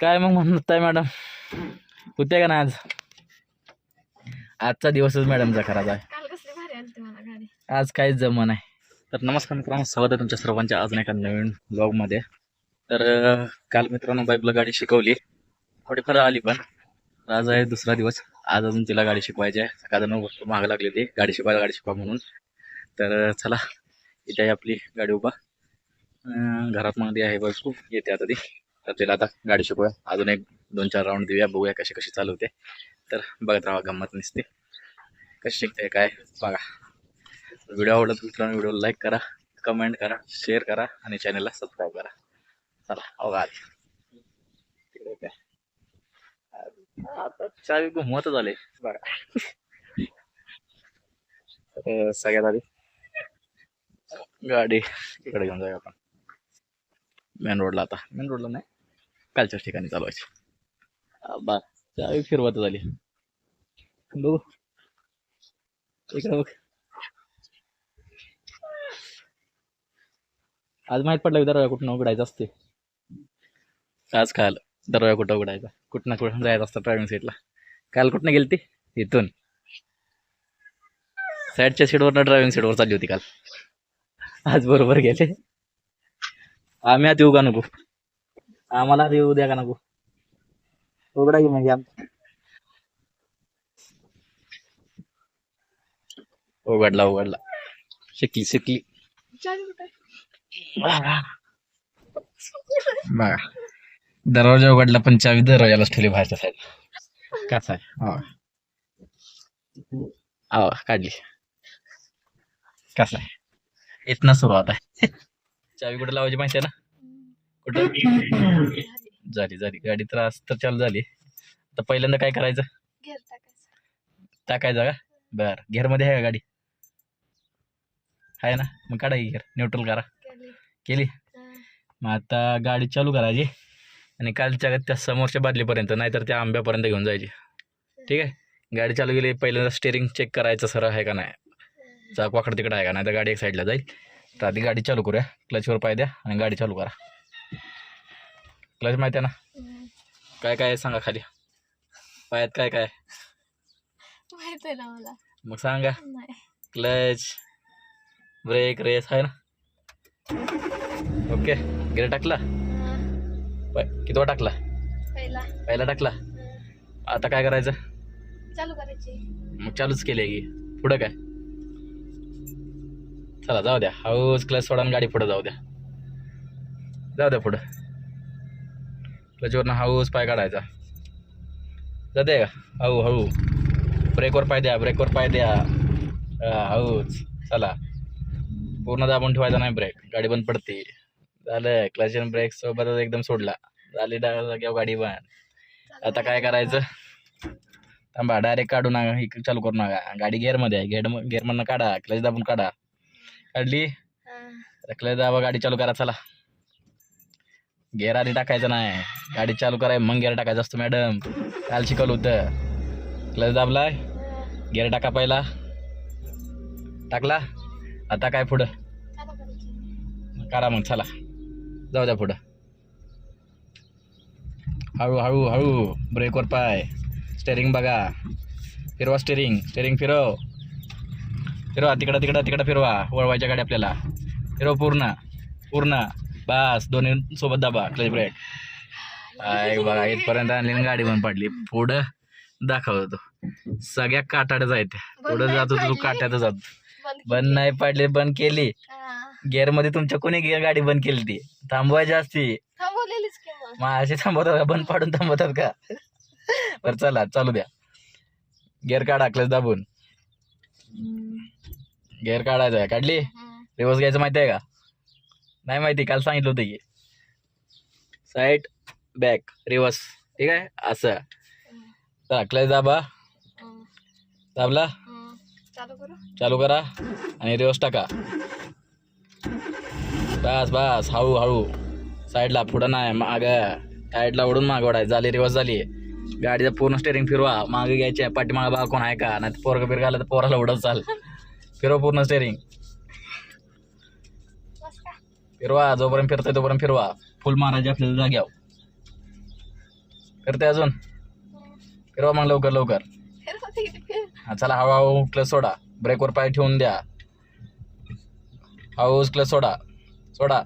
काय मग म्हणत आहे मॅडम, होते का ना आज? आजचा दिवसच मॅडमचा खराब आहे. काल कसली भारी आलती मला गाडी. आज काहीच जमन आहे. तर नमस्कार मित्रांनो, स्वागत आहे तुमच्या सर्वांच्या आज एका नवीन ब्लॉगमध्ये. तर काल मित्रांनो बाईकला गाडी शिकवली, थोडीफार आली, पण आज आहे दुसरा दिवस. आज अजून तिला गाडी शिकवायची आहे. सकाळनं वस्तू मागं लागली ती गाडी शिकवा म्हणून. तर चला, इथे आहे आपली गाडी उभा. घरात मध्ये आहे बायको, येते आता ती. तर तिला आता गाडी शिकवूया, अजून एक 2-4 राऊंड देऊया, बघूया कशी चालवते. तर बघत राहा, गंमत नसते. कशी शिकते काय बघा. व्हिडिओ आवडत मित्रांनो, व्हिडिओ लाईक करा, कमेंट करा, शेअर करा आणि चॅनलला सबस्क्राईब करा. चला अवघा तिकडे काय आता चावी घुमवत झाले बघा. सगळ्यात आधी गाडी इकडे घेऊन जाऊया आपण मेन रोडला. आता मेन रोडला नाही, कालच्याच ठिकाणी चालवायची. बा चावी फिरवत झाली. बघू इकडे बघ. आज माहित पडलं दरवाजा कुठं उघडायचं असते. आज काल दरवाजा कुठं उघडायचा, कुठं जायचं असतं ड्रायव्हिंग सीटला. काल कुठनं गेली ती, इथून साईडच्या सीटवर ड्रायव्हिंग सीटवर चालली होती काल. आज बरोबर गेले. आम्ही आत येऊ का नको, आम्हाला येऊ द्या का नको. उघडा की म्हणजे उघडला शिकली बघा. दरवाजा उघडला पण चावी दरवाजालाच ठेवली बाहेरच्या साईड. कसा आहे काढली. कसा आहे इथनं सुरुवात आहे. चावी कुठं लावायची माहिती आहे ना, कुठं झाली गाडी त्रास तर चालू झाली. आता पहिल्यांदा काय करायचं, घेर टाकायचं का? बर, घेर मध्ये आहे का गाडी? आहे ना, मग काढा घेर, न्यूट्रल करा. केली. मग आता गाडी चालू करायची आणि कालच्या त्या समोरच्या बादलीपर्यंत, नाहीतर त्या आंब्यापर्यंत घेऊन जायची. ठीक आहे, गाडी चालू गेली. पहिल्यांदा स्टेअरिंग चेक करायचं सरळ आहे का नाही, चाक वाकड तिकडं आहे का नाही, तर गाडी एक साईडला जाईल. तर आधी गाडी चालू करूया, क्लचवर पाय द्या आणि गाडी चालू करा. क्लच माहिती आहे ना, काय काय सांगा खाली पायात काय काय माहित आहे ना मला. मग सांगा. नाही. क्लच, ब्रेक, रेस आहे ना. ओके, गिअर टाकला. कितवा टाकला? पहिला टाकला. आता काय करायचं, चालू करायची. मग चालूच केले की पुढं काय. चला जाऊ द्या, हळूच क्लच सोडा, गाडी पुढं जाऊ द्या पुढं. क्लचवरनं हळूच पाय काढायचा. जाते का हळू. ब्रेकवर पाय द्या हळूच. चला, पूर्ण दाबून ठेवायचा नाही ब्रेक, गाडी बंद पडते. झालं, क्लच आणि ब्रेक सोबतच एकदम सोडला, झाली जाग्यावर गाडी बंद. आता काय करायचं, थांबा, डायरेक्ट काढू नका, चालू करू नका. गाडी गेअरमध्ये आहे, गेअरमधनं काढा, क्लच दाबून काढा. काढली, क्लच दाबा, गाडी चालू करा. चला, गेअर आधी टाकायचं नाही, गाडी चालू कराय मग गेअर टाकायचं असतं मॅडम, काल शिकवलं होतं. क्लच दाबलाय, गेअर टाका, पहिला टाकला. आता काय पुढं करा मग. चला जाऊ द्या पुढं. हळू ब्रेकवर पाय. स्टेअरिंग बघा, फिरवा. स्टेअरिंग फिरवा. तिकडं फिरवा. वळवायच्या गाडी आपल्याला फिरव पूर्ण. बस, दोन्ही सोबत दाबा क्लच ब्रेक. बघा, इथपर्यंत आणली, गाडी बंद पडली. पुढं दाखवतो सगळ्या काटाड्या जायत. पुढं जातो तू काट्यात जातो. बंद नाही पडली, बंद केली. गेअर मध्ये तुमच्या कोणी गाडी बंद केली, ती थांबवायची असती. मग असे थांबवतात का, बंद पाडून थांबवतात का? बरं चला, चालू द्या. गेअर काढा, क्लच दाबून गेअर काढायचा आहे. काढली, रिवर्स घ्यायचं माहिती आहे का? नाही माहिती, काल सांगितलं होतं की साईड बॅक रिवर्स. ठीक आहे, असं. चला, क्लच दाबला, चालू करा आणि रिवर्स टाका. बस, हळू. साईडला, पुढं नाही, माग. साईडला ओढून माग ओढायचं. झाली, रिवर्स झाली. गाडीचं पूर्ण स्टेअरिंग फिरवा. मागे घ्यायचे, पाठीमागा बघा कोण आहे का, नाही पोरग बिरग आलं तर पोराला उडत चाल. फिरवा पूर्ण स्टेअरिंग, फिरवा. जोपर्यंत फिरतोय तोपर्यंत फिरवा. फुल मारायची आपल्याला जाग्यावर. करते अजून फिरवा मग लवकर लवकर. फिरवते किती फिर. हा चला हळूहळू क्लच सोडा. ब्रेकवर पाय ठेवून द्या. हळूच क्लच सोडा सोडा.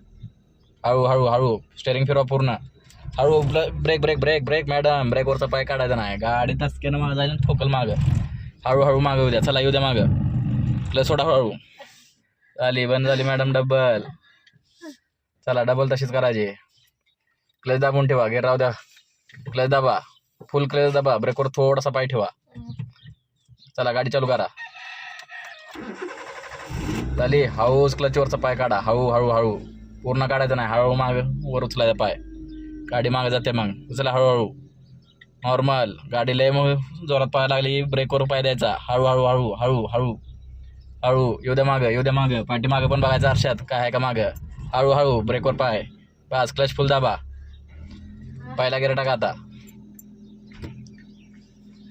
हळू हळू हळू स्टेअरिंग फिरवा पूर्ण. हळू brake break break brake madam. ब्रेकवरचा पाय काढायचा नाही. गाडी तसक्यानं मागं जाईल ठोकल मागं. हळूहळू मागं येऊ द्या. चला येऊ द्या मागं. क्लच सोडा हळू. झाली बंद झाली मॅडम डबल. चला डबल तशीच करायची. क्लच दाबून ठेवा. गेअर राहू द्या. क्लच दाबा. फुल क्लच दाबा. ब्रेकवर थोडासा पाय ठेवा. चला गाडी चालू करा. झाली. हळूच क्लचवरचा पाय काढा. हळू हळू हळू. पूर्ण काढायचं नाही. हळूहळू माग वर उचलायचा पाय. गाडी मागे जाते मग. उचला हळूहळू. नॉर्मल. गाडी लय मग जोरात पाय लागली ब्रेकवर पाय द्यायचा. हळूहळू हळू हळू हळू हळू. येऊ द्या मागं येऊ द्या मागं. पाठी मागं पण बघायचं आरशात काय आहे का मागं. हळूहळू ब्रेकवर पाय. बस क्लच फुल दाबा. पायला गेअर टाका आता.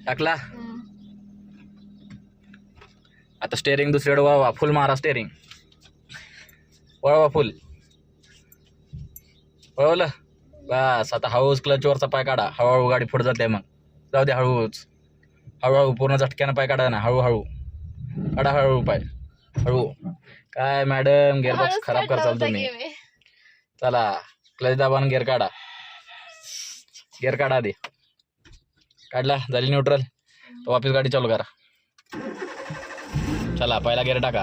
टाकला. आता स्टेअरिंग दुसरीकडे वळवा. फुल मारा स्टेअरिंग. वळवा फुल. वळवलं. बस आता हळूच क्लचवरचा पाय काढा. हळूहळू गाडी पुढे जाते मग. जाऊ दे हळूच. हळूहळू पूर्ण झटक्यानं पाय काढा ना. हळूहळू काढा. हळूहळू पाय. हळू. काय मॅडम गिअरबॉक्स खराब करताल तुम्ही. चला क्लच दाबा आणि गिअर काढा. गिअर काढा आधी. काढला. झाली न्यूट्रल. वापस गाडी चालू करा. चला पहिला गिअर टाका.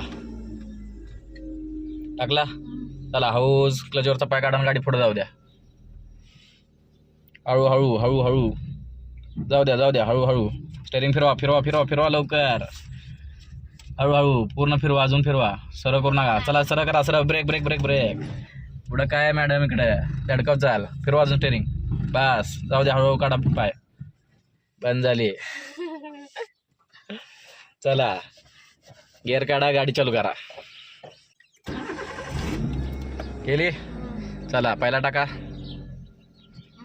टाकला. चला हळूच क्लचवरचा पाय काढा आणि गाडी पुढे जाऊ द्या. हळूहळू हळूहळू जाऊ द्या जाऊ द्या. हळूहळू स्टेअरिंग फिरवा फिरवा फिरवा फिरवा लवकर. हळूहळू पूर्ण फिरवा. अजून फिरवा. सरळ करू नका. चला सरळ करा. सरळ. Break break break break. पुढं काय मॅडम इकडे धडकव. चाल फिरवा अजून स्टेअरिंग. बस जाऊ द्या. हळूहळू काढा पाय. बंद झाली. चला गिअर काढा. गाडी चालू करा. केली. चला पहिला टाका.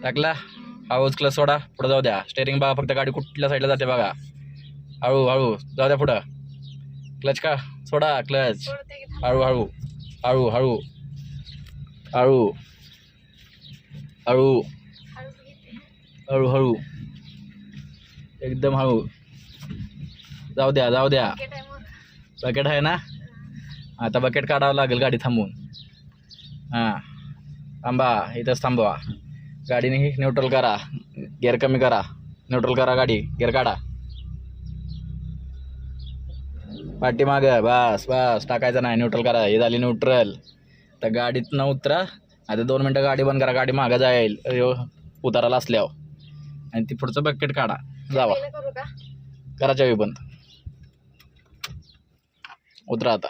टाकला. हळूच क्लच सोडा. पुढं जाऊ द्या. स्टेअरिंग बघा फक्त गाडी कुठल्या साईडला जाते बघा. हळू हळू जाऊ द्या पुढं. क्लच का सोडा. क्लच. हळू हळू हळू हळू हळू हळू हळू हळू एकदम हळू. जाऊ द्या जाऊ द्या. बकेट आहे ना. आता बकेट काढावं लागेल गाडी थांबून. हां थांबा. इथंच थांबवा. गाडीने न्यूट्रल करा. गिअर कमी करा. न्यूट्रल करा गाडी. गिअर काढा. पाठीमागं. बस बस टाकायचं नाही. न्यूट्रल करा. हे झाली न्यूट्रल. तर गाडीत न उतरा. आता 2 मिनटं गाडी बंद करा. गाडी मागं जाईल उताराला असल्यावर. आणि ती पुढचं बकेट काढा. जावा. करा चावी बंद. उतरा आता.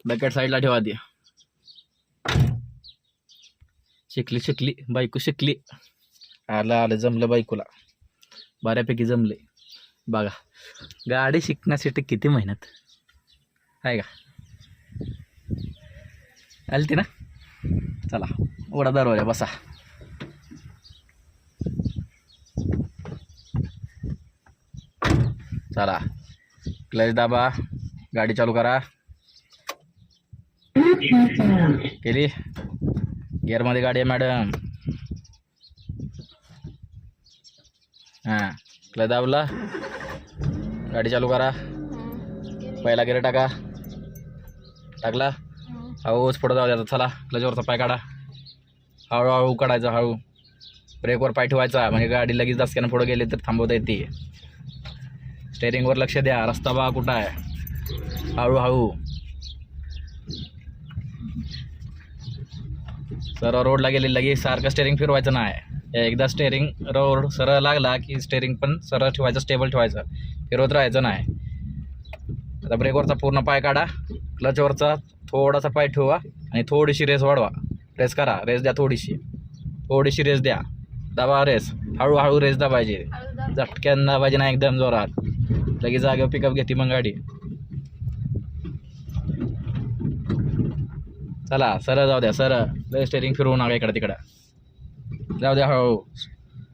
बकेट साईडला ठेवा आधी. शिकली शिकली बायको शिकली. आलं आलं जमलं बायकोला. बऱ्यापैकी जमले. बघा गाडी शिकण्यासाठी किती मेहनत आहे का. आलती ना. चला उघडा दरवाजा. बसा. चला क्लच दाबा. गाडी चालू करा. केली. गिअरमध्ये गाडी आहे मॅडम. हां क्लच दाबला. गाडी चालू करा. पहिला गिअर टाका. टाकला. हळूच पुढं जाऊ द्यायचा. चला क्लचवरचा पाय काढा. हळूहळू काढायचा. हळू. ब्रेकवर पाय ठेवायचा म्हणजे गाडी लगेच दसक्यानं पुढं गेली तर थांबवता येते. स्टेअरिंगवर लक्ष द्या. रस्ता बघा कुठं आहे. हळूहळू. सरळ रोडला गेले लगेच सारखं स्टेअरिंग फिरवायचं नाही. एकदा स्टेअरिंग रोड सरळ लागला की स्टेअरिंग पण सरळ ठेवायचं. स्टेबल ठेवायचं. फिरवत राहायचं नाही. आता ब्रेकवरचा पूर्ण पाय काढा. क्लचवरचा थोडासा पाय ठेवा आणि थोडीशी रेस वाढवा. रेस करा. रेस द्या. थोडीशी रेस द्या. दाबा रेस. हळूहळू रेस दाबायची. झटक्यान दाबायची नाही एकदम जोरात. लगेच जागेवर पिकअप घेते मग गाडी. चला सरळ जाऊ द्या. सरळ. लय स्टेअरिंग फिरवू नका इकडं तिकडं. जाऊ द्या. हळू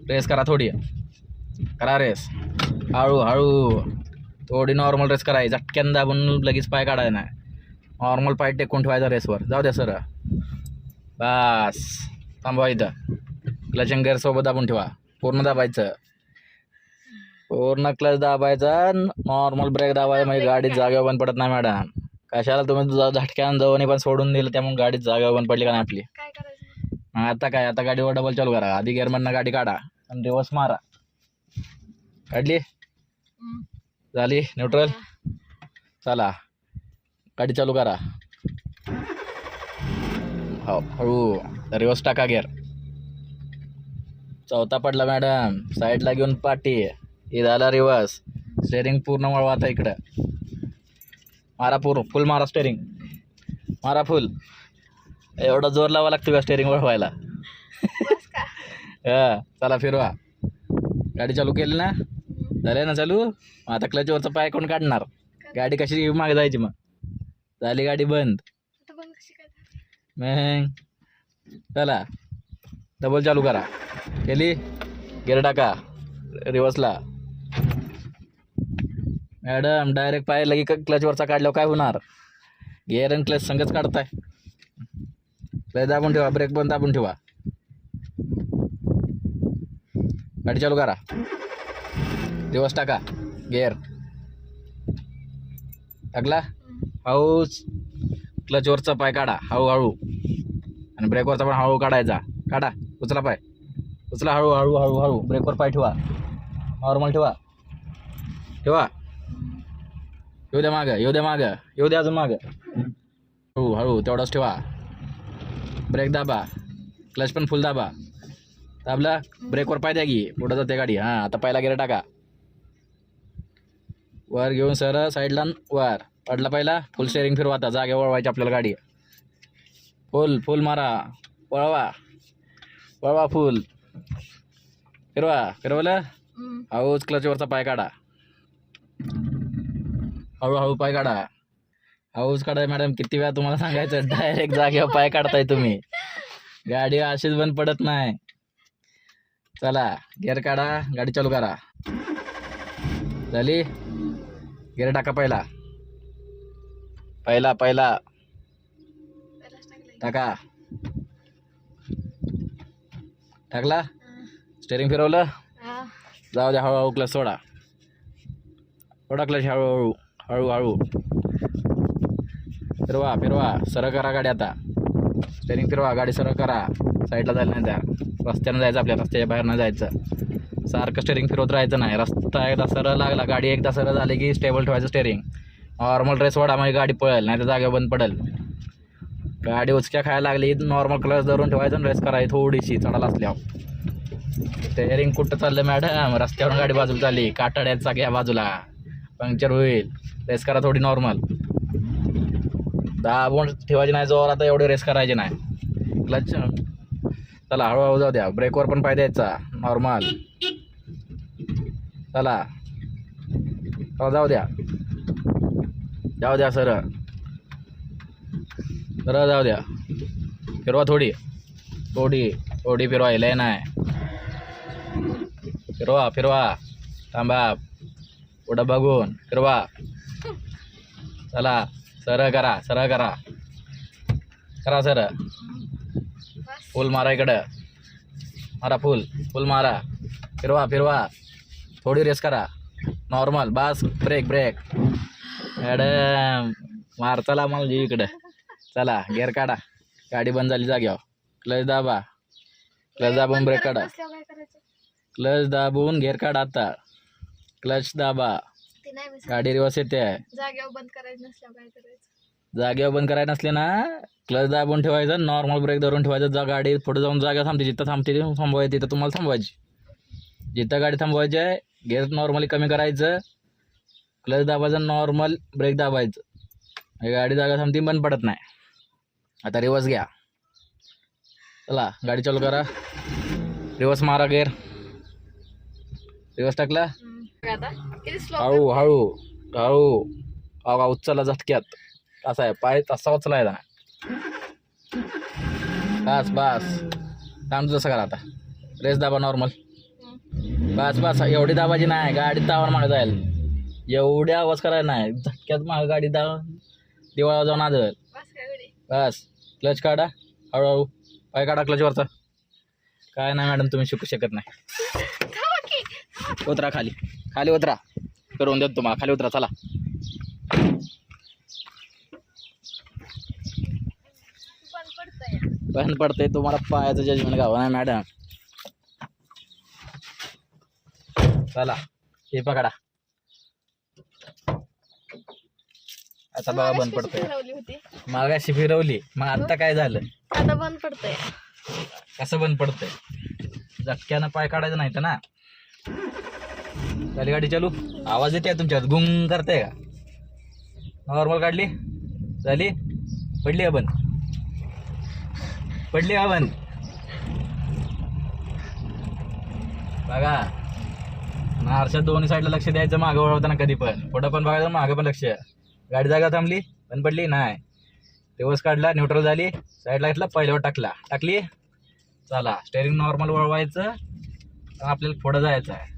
रेस करा. थोडी करा रेस. हळूहळू थोडी नॉर्मल रेस करायची. झटक्यान दाबून लगेच पाय काढायचा नाही. नॉर्मल पाय टेकून ठेवायचा रेसवर. जाऊ द्या सरळ. बस थांबवा इथं. क्लच अँड गिअर सोबत दाबून ठेवा. पूर्ण दाबायचं. पूर्ण क्लच दाबायचा. नॉर्मल ब्रेक दाबायचा म्हणजे गाडी जागेवर बंद पडत नाही मॅडम. कशाला तुम्ही झटक्यानं जवळ पण सोडून दिलं त्यामुळे गाडी जागेवर बंद पडली का नाही आपली. काय करायचं? मग आता काय, आता गाडीवर डबल चालू करा. आधी गिअरमधनं गाडी काढा आणि रिवर्स मारा. काढली, झाली न्यूट्रल. चला गाडी चालू करा. हो हळू रिवर्स टाका गिअर. चौथा पडला मॅडम. साईडला घेऊन पाठी. हे झाला रिवर्स. स्टेअरिंग पूर्ण वळवा आता इकडं. मारा फुल मारा स्टेअरिंग. मारा फुल. एवढा जोर लावा लागतो का स्टेअरिंग वळवायला. बस का? हा चला फिरवा. गाडी चालू केली ना, झालं ना चालू. मग आता क्लचवरचा पाय कोण काढणार. गाडी कशी मागे जायची मग. झाली गाडी बंद. आता बंद कशी काय झाली? मग चला डबल चालू करा. केली, गिअर टाका रिवर्सला. मॅडम डायरेक्ट पाय लगी क्लचवरचा काढल्यावर काय होणार. गिअर आणि क्लच संगच काढताय. क्लच दाबून ठेवा, ब्रेक पण दाबून ठेवा. गाडी चालू करा. रिवर्स टाका. गिअर टाकला. हळूच क्लचवरचा पाय काढा हळूहळू आणि ब्रेकवरचा पण हळू काढायचा. काढा. उचला पाय. उचला हळू हळू हळू हळू. ब्रेकवर पाय ठेवा. नॉर्मल ठेवा. ठेवा. येऊ द्या मागं, येऊ द्या मागं, येऊ द्या अजून मागं. हळू हळू तेवढंच ठेवा. ब्रेक दाबा. क्लच पण फुल दाबा. दाबला. ब्रेकवर पाय द्या की पुढं जाते गाडी. हां आता पहिला गिअर टाका. वर घेऊन सरळ साईडला वर पडला पहिला. फुल स्टेअरिंग फिरवा. आता जागे वळवायची आपल्याला गाडी. फुल मारा. वळवा वळवा फुल. फिरवा. फिरवलं. हळूच क्लचवरचा पाय काढा. हळूहळू पाय काढा. हळूच काढाय मॅडम. किती वेळा तुम्हाला सांगायचं. डायरेक्ट जागेवर पाय काढताय तुम्ही. गाडी अशीच बंद पडत नाही. चला गिअर काढा. गाडी चालू करा. झाली. गिअर टाका पहिला. पहिला पहिलाच टाकलंय. टाका. टाकला. स्टेअरिंग फिरवलं. हा. जाऊ द्या. हळूहळू क्लच सोडा. सोडा क्लच हळूहळू हळूहळू. फिरवा फिरवा. सरळ करा गाडी आता. स्टेअरिंग फिरवा. गाडी सरळ करा. साईडला जायला नाही द्या. रस्त्यानं जायचं आपल्या. रस्त्याच्या बाहेर नाही जायचं. सारखं स्टेअरिंग फिरवत राहायचं नाही. रस्ता एकदा सरळ लागला, गाडी एकदा सरळ झाली की स्टेबल ठेवायचं स्टेअरिंग. नॉर्मल रेस सोडा म्हणजे गाडी पळेल, नाही तर जागेवर बंद पडेल. गाडी उचक्या खायला लागली नॉर्मल क्लच धरून ठेवायचं आणि रेस करायची थोडीशी चढायला असल्यावर. स्टेअरिंग कुठं चाललं मॅडम. रस्त्यावरून गाडी बाजूला चालली. काटाड्याचा घ्या बाजूला. पंक्चर होईल. रेस करा थोडी नॉर्मल. दाबून ठेवायची नाही जोर. आता एवढी रेस करायची नाही. क्लच चला हळूहळू जाऊ द्या. ब्रेकवर पण पाय द्यायचा नॉर्मल. चला जाऊ द्या. जाऊ द्या सरळ सरळ जाऊ द्या. फिरवा थोडी थोडी थोडी फिरवा. लय नाही. फिरवा फिरवा. थांबा. पुढं बघून फिरवा. चला सरळ करा. सरळ करा. करा सरळ. बस. फुल मारा इकडं. मारा फुल मारा. फिरवा फिरवा. थोडी रेस करा नॉर्मल. बस. ब्रेक मॅडम मार. चला मला जी इकडं. चला गिअर काढा. गाडी बंद झाली जाग्यावर. क्लच दाबा. क्लच दाबून ब्रेक काढा. नसल्यावर काय करायचं? क्लच दाबून गिअर काढा आता. क्लच दाबा. ते नाही मी सांगत. गाडी रिवर्स येते. जागेवर बंद करायचं नसल्यावर काय करायचं? जागेवर बंद करायला नसले ना, क्लच दाबून ठेवायचं. नॉर्मल ब्रेक धरून ठेवायचं. गाडी पुढे जाऊन जागा थांबते. जिथं थांबते थांबवायची. तिथं तुम्हाला थांबवायची. जिथं गाडी थांबवायची आहे गिअर नॉर्मली कमी करायचं. क्लच दाबायचं. नॉर्मल ब्रेक दाबायचं. गाडी जागा थांबती बंद पडत नाही. आता रिवर्स घ्या. चला गाडी चालू करा. रिवर्स मारा गिअर. रिवर्स टाकला. आता किती स्लो. हळू हळू हळू. हा उचलला झटक्यात. असा आहे पाय तसा उचलायचा नाही. बस थांब. तसं करा आता. रेस दाबा नॉर्मल. बस एवढी दाबाची नाही. गाडी दाबावर मागे जाईल. एवढ्या आवाज करायला नाही. झटक्यात मागे गाडी दिवाळा जाऊन आदळ. बस काय वेळी. बस. क्लच काढा हळूहळू. पाय काढा क्लचवरचा. काय नाही मॅडम, तुम्ही शिकू शकत नाही. थांबा की. उतरा खाली, खाली उतरा, करून देतो तुम्हाला. खाली उतरा, चला. बंद पडतंय. बंद पडतंय तुम्हाला, पायाचं जजमेंट गाव नाही मॅडम. चला, हे पकडा. आता बघा बंद पडतंय. फिरवली होती, मागाशी फिरवली, मग आता काय झालं? आता बंद पडतंय. कसं बंद पडतंय? झटक्यानं पाय काढायचं नाही तर ना. झाली गाडी चालू. आवाज येते तुमच्यात, गुंग करते का? नॉर्मल काढली, झाली, पडली का बंद? पडली का बंद? बघा, आरशात दोन्ही साईडला लक्ष द्यायचं, मागं वळवताना कधी पण, पुढं पण बघायचं, मागं पण लक्ष. गाडी जागा थांबली, बंद पडली नाही, दिवस काढला, न्यूट्रल झाली, साईडला घेतला, पहिल्यावर टाकली. चला, स्टेअरिंग नॉर्मल वळवायचं, आपल्याला पुढं जायचं आहे.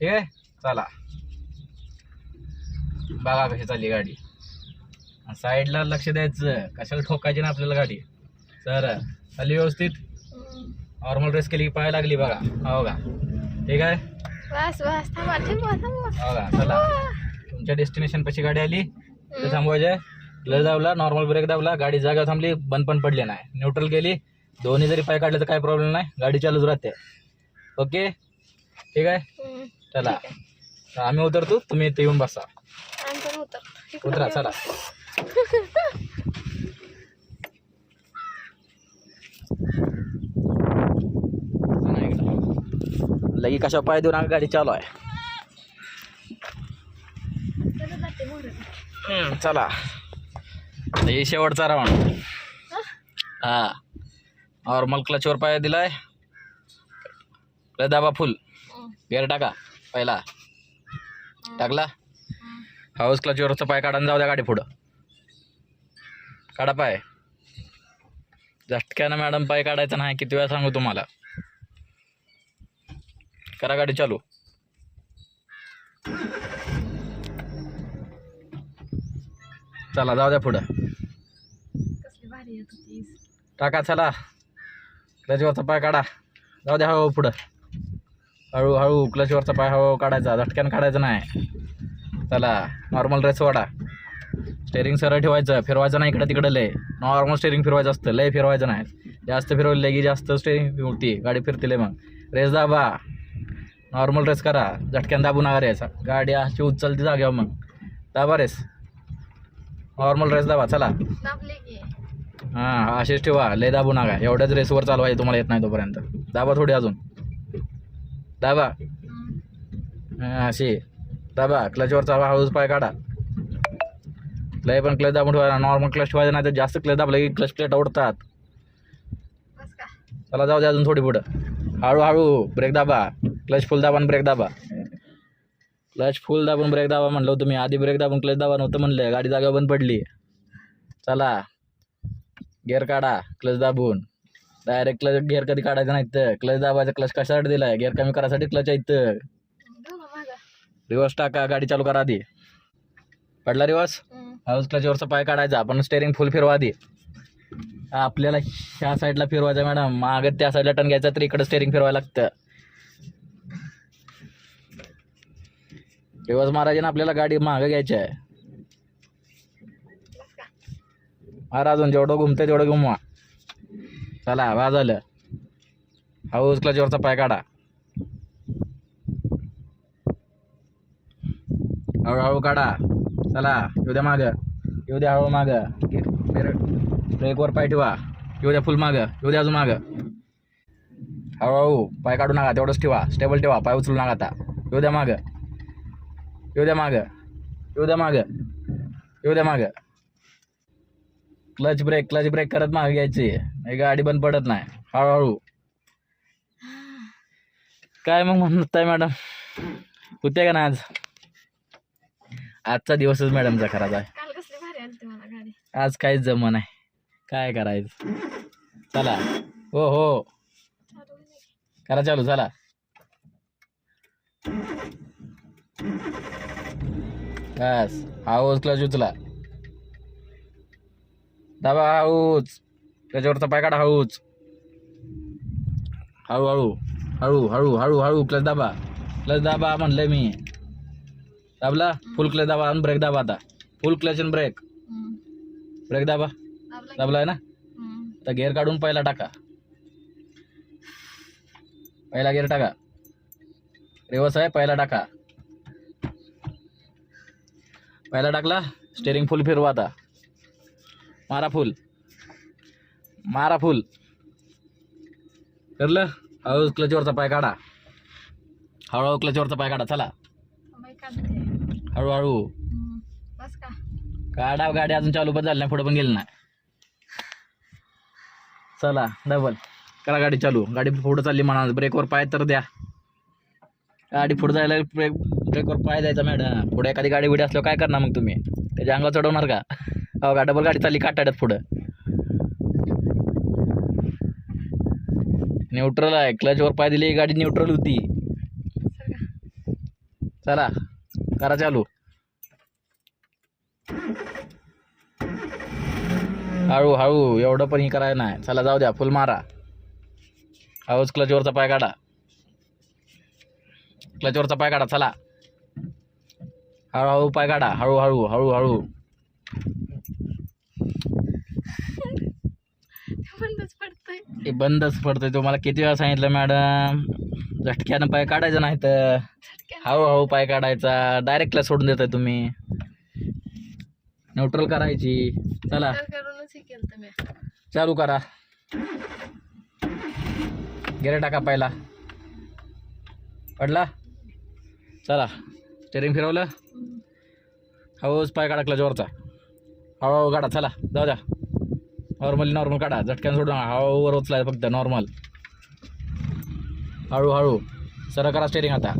ठीक आहे, चला. बघा कशी चालली गाडी. साईडला लक्ष द्यायचं, कशाला ठोकायची ना आपल्याला गाडी. सर चालली व्यवस्थित. नॉर्मल रेस केली, पाय लागली बघा. हो का? ठीक आहे. बस बस, थांबा थांबा थांबा. हो का? चला, तुमच्या डेस्टिनेशन पाशी गाडी आली, ते थांबवायचे. क्लच दाबला, नॉर्मल ब्रेक दाबला, गाडी जागा थांबली, बंद पण पडली नाही, न्यूट्रल गेली, दोन्ही जरी पाय काढले तर काही प्रॉब्लेम नाही, गाडी चालूच राहते. ओके, ठीक आहे. चला, आम्ही उतरतो, तुम्ही इथे येऊन बसा. उतरा, चला. लगी कशा पाय देऊन आम्ही गाडी चालू आहे. चला, हे शेवटचा राऊंड. हा, नॉर्मल क्लचवर पाय दिलाय, क्लच दाबा फुल, गेअर टाका पहिला, टाकला, हाऊस क्लचवरचा पाय काढा, जाऊ द्या गाडी पुढं. काढा पाय. झटक्यानं मॅडम पाय काढायचं नाही, किती वेळा सांगू तुम्हाला. करा गाडी चालू. चला, जाऊ द्या पुढं, टाका. चला, क्लचवरचा पाय काढा, जाऊ द्या. हळू पुढं, हळूहळू क्लचवरचा पाय हळू काढायचा, झटक्यानं काढायचं नाही. चला, नॉर्मल रेस वाढा, स्टेअरिंग सरळ ठेवायचं, फिरवायचं नाही इकडं तिकडं. लय नॉर्मल स्टेअरिंग फिरवायचं असतं, लय फिरवायचं नाही. जास्त फिरवलं की जास्त स्टेअरिंग होती, गाडी फिरते लय. मग रेस दाबा, नॉर्मल रेस करा, झटक्यानं दाबू नका रेसा. गाडी अशी उचलती जाग्यावर, मग दाबा रेस, नॉर्मल रेस दाबा. चला, हां, असेच ठेवा, लय दाबू नका. एवढ्याच रेसवर चालवायचं, तुम्हाला येत नाही तोपर्यंत. दाबा थोडी अजून, दाबा. हां, अशी दाबा, क्लचवरचा हळूच पाय काढा. लय पण क्लच दाबून ठेवायला, नॉर्मल क्लच ठेवायचं नाही तर जास्त क्लच दाबलं की क्लच प्लेट आवडतात. चला, जाऊ दे अजून थोडी पुढं. हळूहळू ब्रेक दाबा, क्लच फुल दाबा आणि ब्रेक दाबा. क्लच फुल दाबून ब्रेक दाबा म्हणलं तुम्ही, आधी ब्रेक दाबून क्लच दाबा नव्हतं म्हणलं, गाडी जागा बंद पडली. चला, गिअर काढा क्लच दाबून. डायरेक्ट क्लच गिअर कधी काढायचं नाही तर क्लच दाबायचं. क्लच कशासाठी दिलाय? गिअर कमी करायसाठी क्लच आहे इथं. रिवर्स टाका, गाडी चालू करा आधी. पडला रिवर्स, हाऊस क्लचवरचा पाय काढायचा, आपण स्टेअरिंग फुल फिरवा आधी. आपल्याला ह्या साईडला फिरवायचं मॅडम, मागं त्या साईडला टर्न घ्यायचा, तर इकडं स्टेअरिंग फिरवायला लागतं. रिवर्स मारायचे ना आपल्याला, गाडी मागं घ्यायची आहे. मारा अजून, जेवढं घुमतंय तेवढं घुमवा. चला, वा झालं. हाऊस क्लचवरचा पाय काढा, हळूहळू काढा. चला, येऊ द्या मागं, येऊ द्या हळू मागं. ब्रेकवर पाय ठेवा, येऊ द्या फुल मागं, येऊ द्या अजून मागं. हळूहळू पाय काढू नका, तेवढंच ठेवा, स्टेबल ठेवा, पाय उचलू नका. आता येऊ द्या मागं, येऊ द्या मागं, येऊ द्या मागं, येऊ द्या मागं. क्लच ब्रेक करत मागे घ्यायची, ही गाडी बंद पडत नाही. हळूहळू. काय मग म्हणत आहे मॅडम, होते का ना आज? आजचा दिवसच मॅडमचा खराब आहे. आज काहीच जमन आहे, काय करायचं. चला, हो हो, करा चालू. चला, बस. हाऊस क्लच उचला, दाबा हाऊस, त्याच्यावरचा पाय काढा हाऊस. हळूहळू हळू हळू हळू हळू क्लच दाबा म्हणलंय मी. दाबला फुल क्लच दाबा आणि ब्रेक दाबा. आता फुल क्लच आणि ब्रेक दाबा. दाबलाय ना. आता गेअर काढून पहिला टाका. पहिला गेअर टाका. रिवर्स आहे, पहिला टाका. पहिला टाकला. स्टेरिंग फुल फिरवा. आता मारा फुल करलं. हळू क्लचवरचा पाय काढा. हळूहळू क्लचवरचा पाय काढा. चला हळूहळू बस का काढा. गाडी अजून चालू पण झाली नाही, पुढे पण गेली नाही. चला डबल करा गाडी चालू. गाडी पुढे चालली म्हणा. ब्रेकवर पाय तर द्या. गाडी पुढे जायला ब्रेकवर पाय द्यायचा मॅडम. पुढे एखादी गाडी बिडी असल्यावर काय करणार मग तुम्ही? त्याच्या अंगावर चढवणार का? हो का. डबल गाडी चालली काटाड्यात पुढं. न्यूट्रल आहे. क्लचवर पाय दिली गाडी न्यूट्रल होती. चला करा चालू. हळू एवढं पण ही करायला नाही. चला जाऊ द्या. फुल मारा. हळूच क्लचवरचा पाय काढा. चला हळूहळू पाय काढा. हळूहळू बंदच पडतंय. हे बंदच पडतंय. तुम्हाला किती वेळा सांगितलं मॅडम? झटक्यानं पाय काढायचं नाही तर हळूहळू पाय काढायचा. डायरेक्ट क्लच सोडून देताय तुम्ही. न्यूट्रल करायची. चला करूनच हे केलं तुम्ही. चालू करा. गेअर टाका पहिला. पडला. चला स्टेरिंग फिरवलं. हळूच पाय काढा क्लचवरचा. हळूहळू काढा. चला जाऊ द्या. नॉर्मल काढा. झटक्यानं सोडून हळूवर उचलाय फक्त. नॉर्मल हळूहळू सरळ करा स्टेरिंग. आता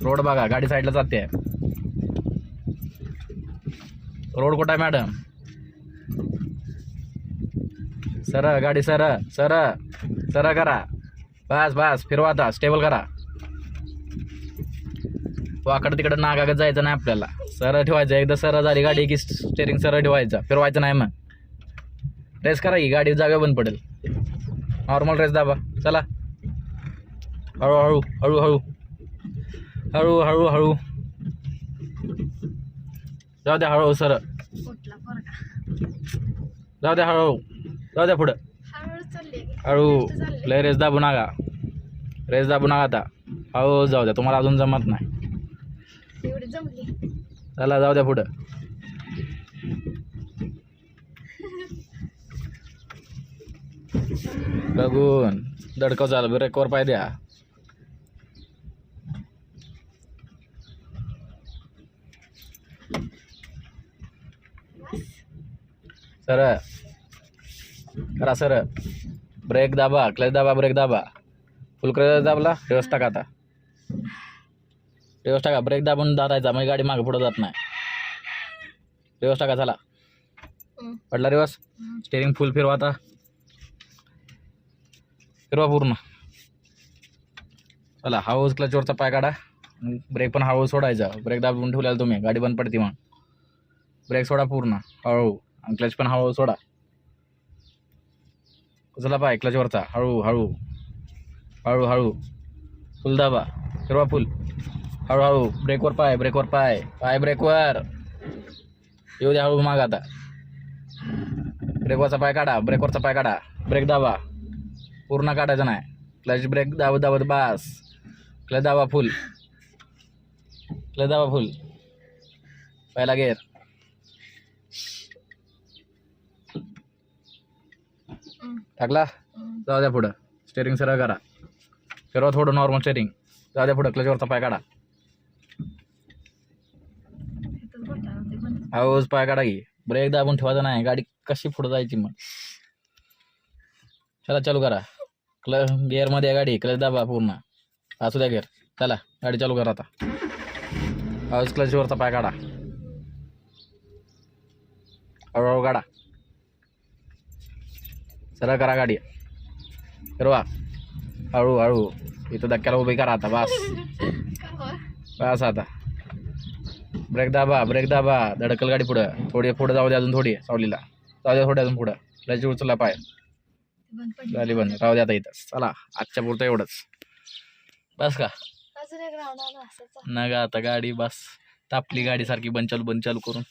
रोड बघा. गाडी साईडला जाते. रोड कुठं आहे मॅडम? सरळ गाडी सरळ करा. बस फिरवा. आता स्टेबल करा. वाकड तिकडं नागागत जायचं नाही आपल्याला. सरळ ठेवायचं. एकदा सरळ झाली गाडी की स्टेरिंग सरळ ठेवायचं. फिरवायचं नाही. मग रेस करा की गाडी जागा बंद पडेल. नॉर्मल रेस दाबा. चला हळूहळू जाऊ द्या. हळूहळू सरळ उठला पोरगा. जाऊ द्या. हळूहळू जाऊ द्या पुढं. हळूहळू चालली. हळू लय रेस दाबू नका. आता हळू जाऊ द्या. तुम्हाला अजून जमत नाही. एवढी जमली. चला जाऊ द्या पुढं. बघून धडकव. चाल ब्रेकवर पाय द्या. सरळ करा. सरळ ब्रेक दाबा. क्लच दाबा. ब्रेक दाबा. फुल क्लच दाबला. रिवर्स टाका. आता रिवर्स टाका. ब्रेक दाबून दाबायचा. मग गाडी मागे पुढे जात नाही. रिवर्स टाका. चला पडला रिवर्स. स्टेरिंग फुल फिरवा. आता फिरवा पूर्ण. चला हळूच क्लचवरचा पाय काढा. ब्रेक पण हळू सोडायचा. ब्रेक दाबून ठेवल्याला तुम्ही गाडी बंद पडते. मग ब्रेक सोडा पूर्ण हळू. आणि क्लच पण हळू सोडा. उचला पाय क्लचवरचा. हळू फुल दाबा. फिरवा फुल. हळूहळू ब्रेकवर पाय. ब्रेकवर येऊ द्या. हळू माग. आता ब्रेकवरचा पाय काढा. ब्रेक दाबा. पूर्ण काढायचं नाही. क्लच ब्रेक दाबत बास. क्लच दाबा फुल. पहिला गेअर. टाकला. जाऊ द्या पुढं. स्टेरिंग सरळ करा. फिरवा थोडं. Normal steering. जाऊ द्या पुढं. क्लचवरचा पाय काढा. हळूच पाय काढा की. ब्रेक दाबून ठेवायचा नाही. गाडी कशी पुढे जायची मग? चला चालू करा. गिअरमध्ये गाडी. क्लच दाबा पूर्ण. असू द्या गिअर. चला गाडी चालू करा. आता हळूच क्लचवरचा पाय काढा. हळूहळू काढा. सरळ करा गाडी. फिरवा. हळू इथं धक्क्याला उभी करा. आता बस आता ब्रेक दाबा. धडकल गाडी पुढं. थोडी पुढं जाऊ द्या. अजून थोडी सावलीला जाऊ द्या. थोडी अजून पुढं. क्लच उचलला पाय. बंद पडली. झाली बंद, राहू दे आता इथंच. चला आजच्या पुरतं एवढंच बस का अजून एक राऊंड आला असंच. ना गा आता गाडी बस तापली गाडी सारखी बंद चालू करून.